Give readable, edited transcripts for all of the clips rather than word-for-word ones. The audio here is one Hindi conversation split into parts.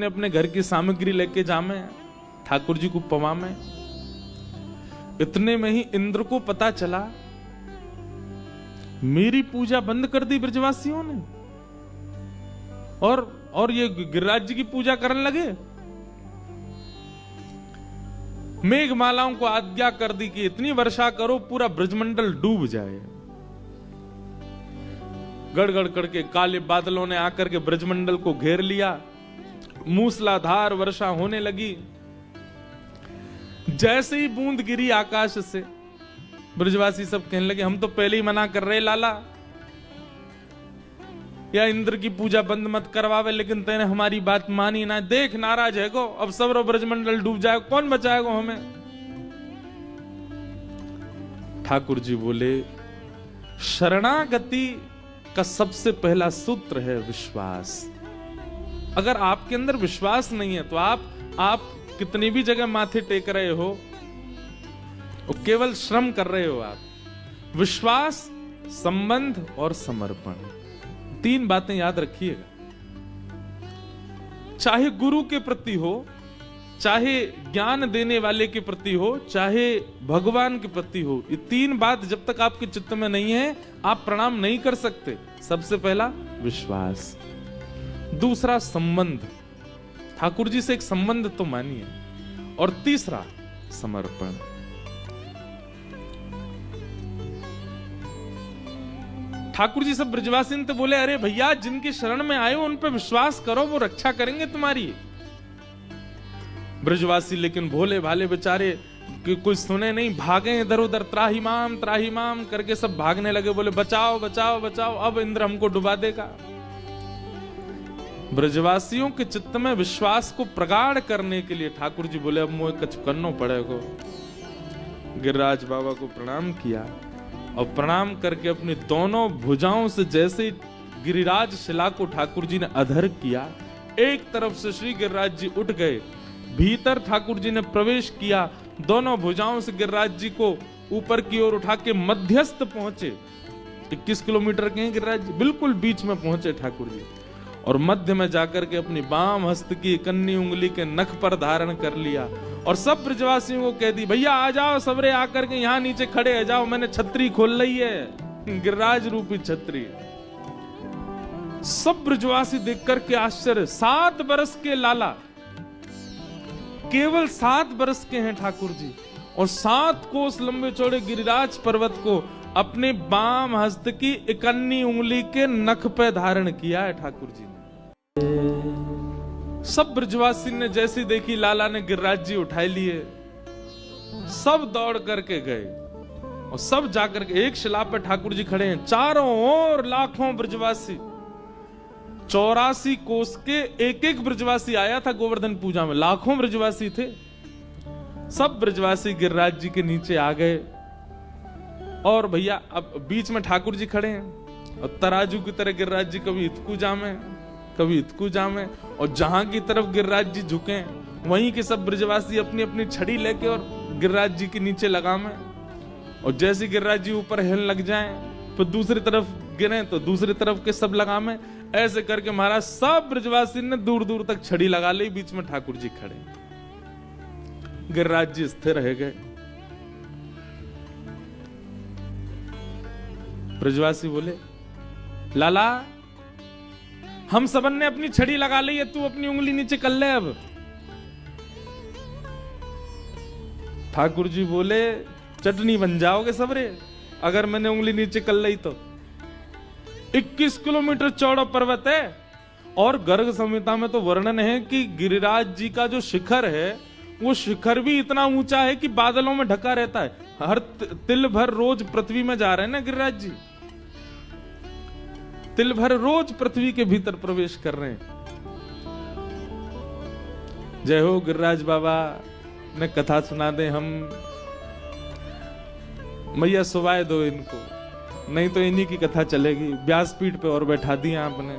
अपने घर की सामग्री लेके जामे ठाकुर जी को पवामे। इतने में ही इंद्र को पता चला मेरी पूजा बंद कर दी ब्रजवासियों ने और ये गिरिराज जी की पूजा करने लगे। मेघमालाओं को आज्ञा कर दी कि इतनी वर्षा करो पूरा ब्रजमंडल डूब जाए। गड़गड़ करके काले बादलों ने आकर के ब्रजमंडल को घेर लिया। मूसलाधार वर्षा होने लगी। जैसे ही बूंद गिरी आकाश से ब्रजवासी सब कहने लगे हम तो पहले ही मना कर रहे लाला, या इंद्र की पूजा बंद मत करवावे, लेकिन तेने हमारी बात मानी ना। देख नाराज है को, अब सब ब्रजमंडल डूब जाए, कौन बचाएगा हमें। ठाकुर जी बोले शरणागति का सबसे पहला सूत्र है विश्वास। अगर आपके अंदर विश्वास नहीं है तो आप कितनी भी जगह माथे टेक रहे हो, और केवल श्रम कर रहे हो आप। विश्वास, संबंध और समर्पण, तीन बातें याद रखिएगा। चाहे गुरु के प्रति हो, चाहे ज्ञान देने वाले के प्रति हो, चाहे भगवान के प्रति हो, ये तीन बात जब तक आपके चित्त में नहीं है आप प्रणाम नहीं कर सकते। सबसे पहला विश्वास, दूसरा संबंध, ठाकुर जी से एक संबंध तो मानिए, और तीसरा समर्पण। ठाकुर जी सब ब्रजवासी तो बोले अरे भैया जिनके शरण में आए हो उन पे विश्वास करो, वो रक्षा करेंगे तुम्हारी। ब्रजवासी लेकिन भोले भाले बेचारे कोई सुने नहीं, भागे इधर उधर, त्राहिमाम करके सब भागने लगे। बोले बचाओ बचाओ बचाओ, अब इंद्र हमको डुबा देगा। ब्रजवासियों के चित्त में विश्वास को प्रगाढ़ करने के लिए ठाकुर जी बोले अब मुझे कछ करना पड़ेगा। गिरिराज बाबा को प्रणाम किया और प्रणाम करके अपनी दोनों भुजाओं से जैसे गिरिराज शिला को ठाकुर जी ने अधर किया, एक तरफ से श्री गिरिराज जी उठ गए, भीतर ठाकुर जी ने प्रवेश किया, दोनों भुजाओं से गिरिराज जी को ऊपर की ओर उठा के मध्यस्थ पहुंचे। 21 किलोमीटर के हैं गिरिराज जी, बिल्कुल बीच में पहुंचे ठाकुर जी, और मध्य में जाकर के अपनी बाम हस्त की कन्नी उंगली के नख पर धारण कर लिया, और सब ब्रजवासियों को कह दी भैया आ जाओ सबरे, आकर के यहाँ नीचे खड़े आ जाओ, मैंने छतरी खोल ली है, गिरिराज रूपी छतरी। सब ब्रजवासी देख करके आश्चर्य। 7 बरस के लाला, केवल 7 बरस के हैं ठाकुर जी, और 7 कोस लंबे चौड़े गिरिराज पर्वत को अपने बाम हस्त की इकन्नी उंगली के नख पे धारण किया है ठाकुर जी ने। सब ब्रजवासी ने जैसी देखी लाला ने गिरिराज जी उठाए लिए, सब दौड़ करके गए, और सब जाकर के एक शिला पे ठाकुर जी खड़े हैं, चारों ओर लाखों ब्रजवासी। 84 कोस के एक एक ब्रजवासी आया था गोवर्धन पूजा में, लाखों ब्रजवासी थे। सब ब्रजवासी गिरिराज जी के नीचे आ गए, और भैया अब बीच में ठाकुर जी खड़े हैं, और तराजू की तरह गिरिराज जी कभी इतकू जामे कभी इतकू जामे, और जहां की तरफ गिरिराज जी झुके वहीं के सब ब्रजवासी अपनी अपनी छड़ी लेके और गिरिराज जी के नीचे लगामे, और जैसे गिरिराज जी ऊपर हिलने लग जाएं तो दूसरी तरफ गिरे तो दूसरी तरफ के सब लगामे। ऐसे करके महाराज सब ब्रजवासी ने दूर दूर तक छड़ी लगा ली, बीच में ठाकुर जी खड़े, गिरिराज जी स्थिर रह गए। ब्रजवासी बोले लाला हम सबन ने अपनी छड़ी लगा ली है, तू अपनी उंगली नीचे कर ले अब। ठाकुर जी बोले चटनी बन जाओगे सबरे अगर मैंने उंगली नीचे कर ली तो। 21 किलोमीटर चौड़ा पर्वत है, और गर्ग संहिता में तो वर्णन है कि गिरिराज जी का जो शिखर है वो शिखर भी इतना ऊंचा है कि बादलों में ढका रहता है। हर तिल भर रोज पृथ्वी में जा रहे हैं ना गिरिराज जी, तिल भर रोज पृथ्वी के भीतर प्रवेश कर रहे हैं। जय हो गिरिराज बाबा ने कथा सुना दे हम, मैया सुवाए दो इनको, नहीं तो इन्हीं की कथा चलेगी। व्यासपीठ पे और बैठा दिया आपने,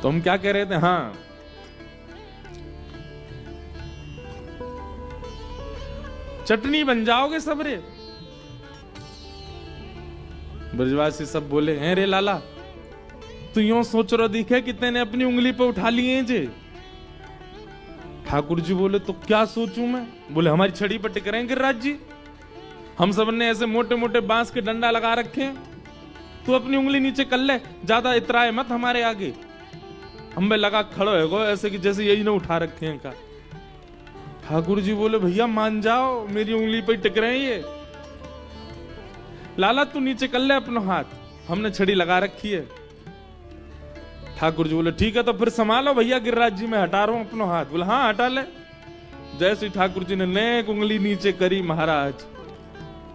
तो हम क्या कह रहे थे। हाँ, चटनी बन जाओगे सबरे। ब्रजवासी सब बोले हैं रे लाला तू यूं सोच रहा दिखे कि तेने अपनी उंगली पे उठा लिए जे। ठाकुर जी बोले तो क्या सोचूं मैं? बोले हमारी छड़ी पर टिक रहे हैं गिरिराज जी, हम सब ने ऐसे मोटे मोटे बांस के डंडा लगा रखे हैं, तू अपनी उंगली नीचे कर ले, ज्यादा इतराए मत हमारे आगे। हम पे लगा खड़ो है गो ऐसे कि जैसे यही ना उठा रखे हैं का। ठाकुर जी बोले भैया मान जाओ, मेरी उंगली पे टिक रहे हैं ये। लाला तू नीचे कर ले अपना हाथ, हमने छड़ी लगा रखी है। ठाकुर जी बोले ठीक है तो फिर संभालो भैया गिरिराज जी, मैं हटा रहा हूं अपना हाथ। बोले हाँ हटा ले। जैसे ठाकुर जी ने नेक उंगली नीचे करी, महाराज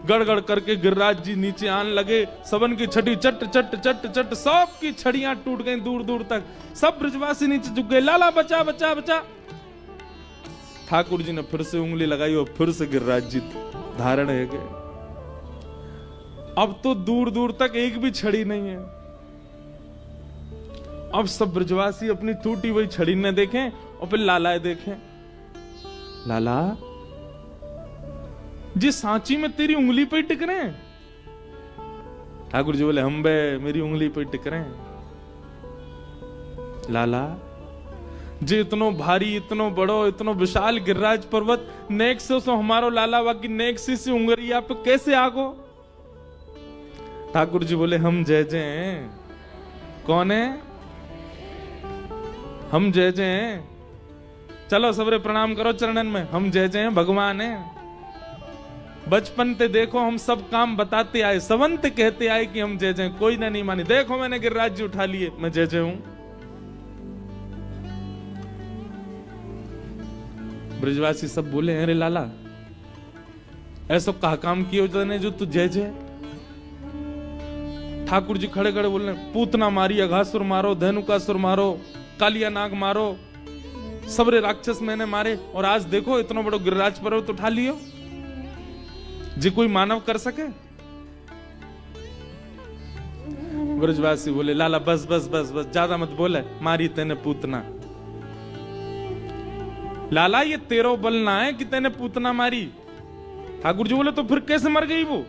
गड़गड़ करके गिरिराज जी नीचे आने लगे। सबन की छड़ी चट चट चट चट, सब की छड़ियां टूट गई दूर दूर तक, सब ब्रजवासी नीचे झुक गए। लाला बचा बचा बचा। ठाकुर जी ने फिर से उंगली लगाई और फिर से गिरिराज जी धारण है गए। अब तो दूर दूर तक एक भी छड़ी नहीं है। अब सब ब्रजवासी अपनी टूटी हुई छड़ी ने देखें और फिर लाला देखें। लाला जी सांची में तेरी उंगली पे टिक रहे हैं। ठाकुर जी बोले हम बे मेरी उंगली पे टिक रहे हैं। लाला जी इतनो भारी, इतनो बड़ो, इतनो विशाल गिरिराज पर्वत नेक से सो हमारो लाला बाकी नेक सी उंगलिया पे कैसे आगो? ठाकुर जी बोले हम जय जय हैं। कौन है? हम जय जय हैं। चलो सबरे प्रणाम करो चरणन में, हम जय जय हैं, भगवान है। बचपन ते देखो हम सब काम बताते आए, सवंत कहते आए कि हम जय जय, कोई ना नहीं मानी। देखो मैंने गिरिराज जी उठा लिए, मैं जय जय हूं। ब्रजवासी सब बोले अरे लाला ऐसा कहा काम किए जो तू जय जय? ठाकुर जी खड़े खड़े बोल रहे पूतना मारी, अघासुर मारो, धेनुकासुर मारो, कालिया नाग मारो, सबरे राक्षस मैंने मारे, और आज देखो इतना बड़ा गिरिराज पर्वत उठा लियो। जी कोई मानव कर सके? ब्रजवासी बोले लाला बस बस बस बस, ज्यादा मत बोले, मारी तेने पूतना। लाला ये तेरो बल ना है कि तेने पूतना मारी। ठाकुर जी बोले तो फिर कैसे मर गई वो?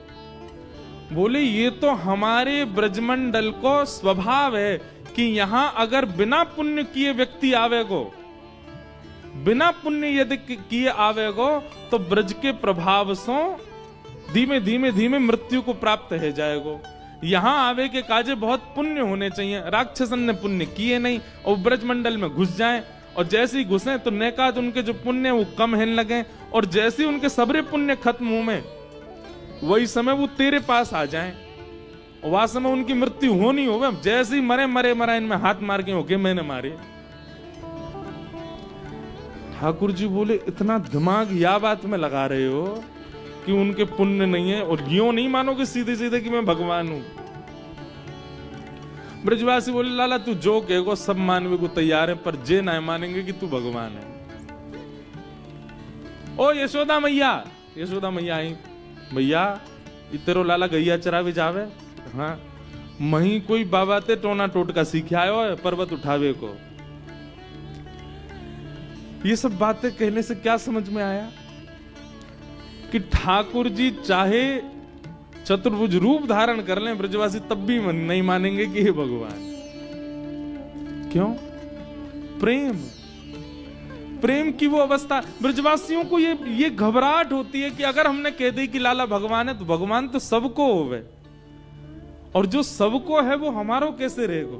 बोले ये तो हमारे ब्रजमंडल को स्वभाव है कि यहां अगर बिना पुण्य किए व्यक्ति आवेगो, बिना पुण्य यदि किए आवेगो तो ब्रज के प्रभाव से धीमे धीमे धीमे मृत्यु को प्राप्त है जाएगो। यहां आवे के काजे बहुत पुण्य होने चाहिए। राक्षसन ने पुण्य किए नहीं और ब्रजमंडल में घुस जाएं, और जैसे ही घुसे तो नेकाद उनके जो पुण्य वो कम होने लगे, और जैसे ही उनके सबरे पुण्य खत्म हो में वही समय वो तेरे पास आ जाएं, और वह समय उनकी मृत्यु होनी हो। जैसे ही मरे मरे मरा, इनमें हाथ मार के होके मैंने मारे। ठाकुर जी बोले इतना दिमाग या बात में लगा रहे हो कि उनके पुण्य नहीं है, और यूं नहीं मानोगे सीधे सीधे कि मैं भगवान हूं। ब्रजवासी बोले लाला तू जो कहेगो सब मानवे को तैयार है, पर जे ना मानेंगे कि तू भगवान है। ओ यशोदा मैया, यशोदा मैया आई, भैया तेरो लाला गैया चरावे जावे? हाँ मही कोई बाबा ते टोना टोटका सीखे आयो है पर्वत उठावे को। ये सब बातें कहने से क्या समझ में आया कि ठाकुर जी चाहे चतुर्भुज रूप धारण कर लें, ब्रजवासी तब भी नहीं मानेंगे कि हे भगवान। क्यों? प्रेम, प्रेम की वो अवस्था। ब्रजवासियों को ये घबराहट होती है कि अगर हमने कह दी कि लाला भगवान है तो भगवान तो सबको होवे, और जो सबको है वो हमारो कैसे रहेगा?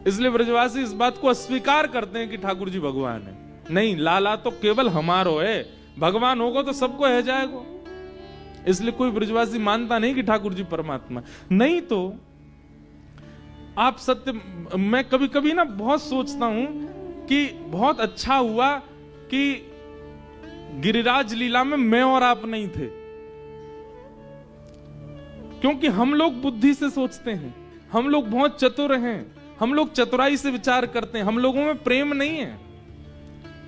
इसलिए ब्रजवासी इस बात को अस्वीकार करते हैं कि ठाकुर जी भगवान है। नहीं, लाला तो केवल हमारो है, भगवान होगा तो सबको है जाएगा। इसलिए कोई ब्रजवासी मानता नहीं कि ठाकुर जी परमात्मा। नहीं तो आप सत्य, मैं कभी कभी ना बहुत सोचता हूं कि बहुत अच्छा हुआ कि गिरिराज लीला में मैं और आप नहीं थे, क्योंकि हम लोग बुद्धि से सोचते हैं, हम लोग बहुत चतुर हैं, हम लोग चतुराई से विचार करते हैं, हम लोगों में प्रेम नहीं है,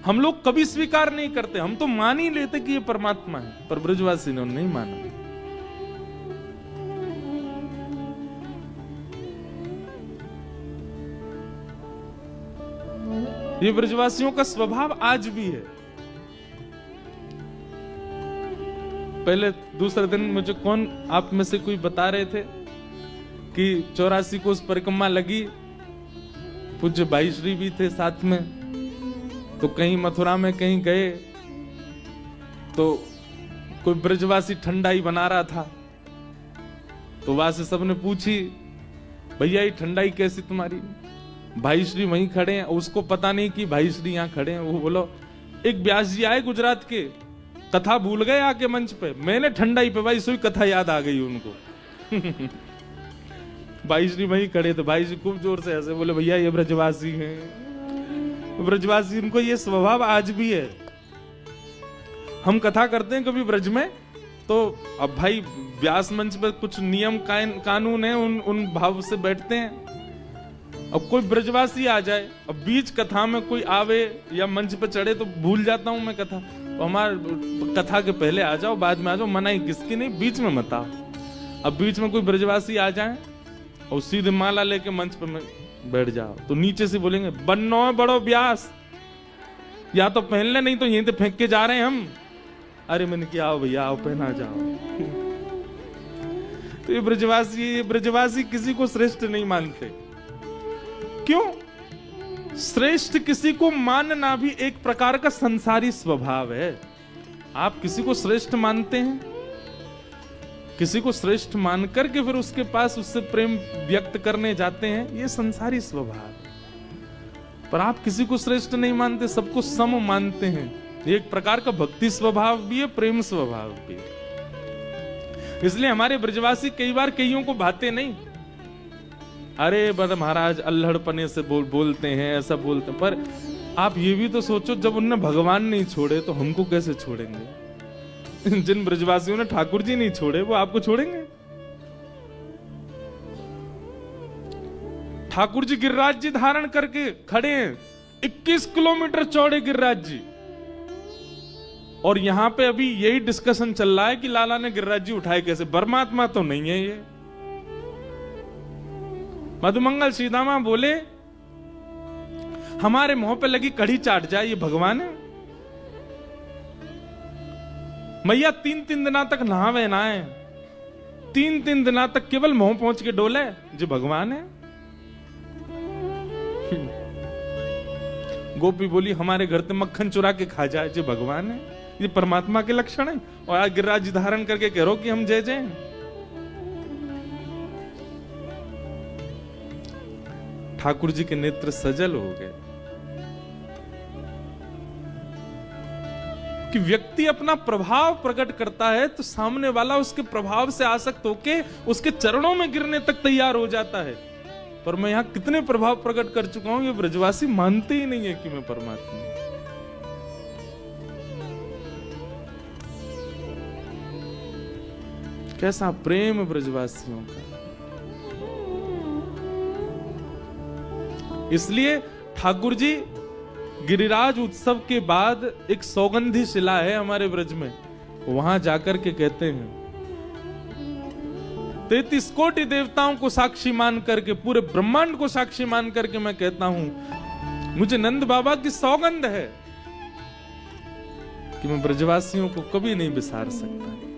हम लोग कभी स्वीकार नहीं करते, हम तो मान ही लेते कि ये परमात्मा है। पर ब्रजवासी ने नहीं माना। ये ब्रजवासियों का स्वभाव आज भी है। पहले दूसरे दिन मुझे कौन आप में से कोई बता रहे थे उनकी 84 कोस परिक्रमा लगी। पूज्य भाई श्री भी थे साथ में। तो कहीं मथुरा में कहीं गए तो कोई ब्रजवासी ठंडाई बना रहा था, तो वहां से सबने पूछी, भैया ये ठंडाई कैसी तुम्हारी? भाई श्री वहीं खड़े हैं, उसको पता नहीं कि भाई श्री यहाँ खड़े हैं। वो बोलो एक व्यास जी आए गुजरात के, कथा भूल गए आके मंच पे, मैंने ठंडाई पे भाई सोई कथा याद आ गई उनको। भाई श्री वहीं खड़े, तो भाई श्री खूब जोर से ऐसे बोले, भैया ये ब्रजवासी हैं। ब्रजवासी, उनको ये स्वभाव आज भी है। हम कथा करते हैं कभी ब्रज में, तो अब भाई व्यास मंच पर कुछ नियम कानून है, उन भाव से बैठते हैं। अब कोई ब्रजवासी आ जाए, अब बीच कथा में कोई आवे या मंच पे चढ़े तो भूल जाता हूं मैं कथा। तो हमारे कथा के पहले आ जाओ, बाद में आ जाओ, मनाई किसकी नहीं, बीच में मत आओ। अब बीच में कोई ब्रजवासी आ जाए और सीधे माला लेके मंच पे बैठ जाओ, तो नीचे से बोलेंगे, बन्नो बड़ो व्यास, या तो पहन ले, नहीं तो यहीं से फेंक के जा रहे हैं हम। अरे मैंने किया, आओ भैया आओ, पहना जाओ। तो ये ब्रजवासी किसी को श्रेष्ठ नहीं मानते। क्यों? श्रेष्ठ किसी को मानना भी एक प्रकार का संसारी स्वभाव है। आप किसी को श्रेष्ठ मानते हैं, किसी को श्रेष्ठ मान करके फिर उसके पास उससे प्रेम व्यक्त करने जाते हैं, ये संसारी स्वभाव है। पर आप किसी को श्रेष्ठ नहीं मानते, सबको सम मानते हैं। ये एक प्रकार का भक्ति स्वभाव भी है, प्रेम स्वभाव भी है। इसलिए हमारे ब्रजवासी कई बार कईयों को भाते नहीं। अरे बड़ा महाराज अल्हड़पने से बोलते हैं, ऐसा बोलते हैं। पर आप ये भी तो सोचो, जब उनने भगवान नहीं छोड़े तो हमको कैसे छोड़ेंगे? जिन ब्रजवासियों ने ठाकुर जी नहीं छोड़े वो आपको छोड़ेंगे? ठाकुर जी गिरिराज जी धारण करके खड़े हैं, 21 किलोमीटर चौड़े गिरिराज जी। और यहां पे अभी यही डिस्कशन चल रहा है कि लाला ने गिरिराज जी उठाए कैसे। परमात्मा तो नहीं है ये। मधुमंगल सीधामा बोले, हमारे मुंह पे लगी कढ़ी चाट जाए, ये भगवान है? मैया 3-3 दिना तक नहावे ना है, 3-3 दिना तक केवल मुंह पहुंच के डोले, जो भगवान है? गोपी बोली, हमारे घर से मक्खन चुरा के खा जाए, जो भगवान है? ये परमात्मा के लक्षण है। और आज गिरिराज जी धारण करके कह रहो कि हम जय जय। ठाकुर जी के नेत्र सजल हो गए कि व्यक्ति अपना प्रभाव प्रकट करता है तो सामने वाला उसके प्रभाव से आसक्त होके उसके चरणों में गिरने तक तैयार हो जाता है। पर मैं यहां कितने प्रभाव प्रकट कर चुका हूं, ये ब्रजवासी मानते ही नहीं है कि मैं परमात्मा हूं। कैसा प्रेम ब्रजवासियों का। इसलिए ठाकुर जी गिरिराज उत्सव के बाद एक सौगंधी शिला है हमारे ब्रज में, वहां जाकर के कहते हैं, 33 कोटि देवताओं को साक्षी मान करके, पूरे ब्रह्मांड को साक्षी मान करके मैं कहता हूं, मुझे नंद बाबा की सौगंध है कि मैं ब्रजवासियों को कभी नहीं बिसार सकता।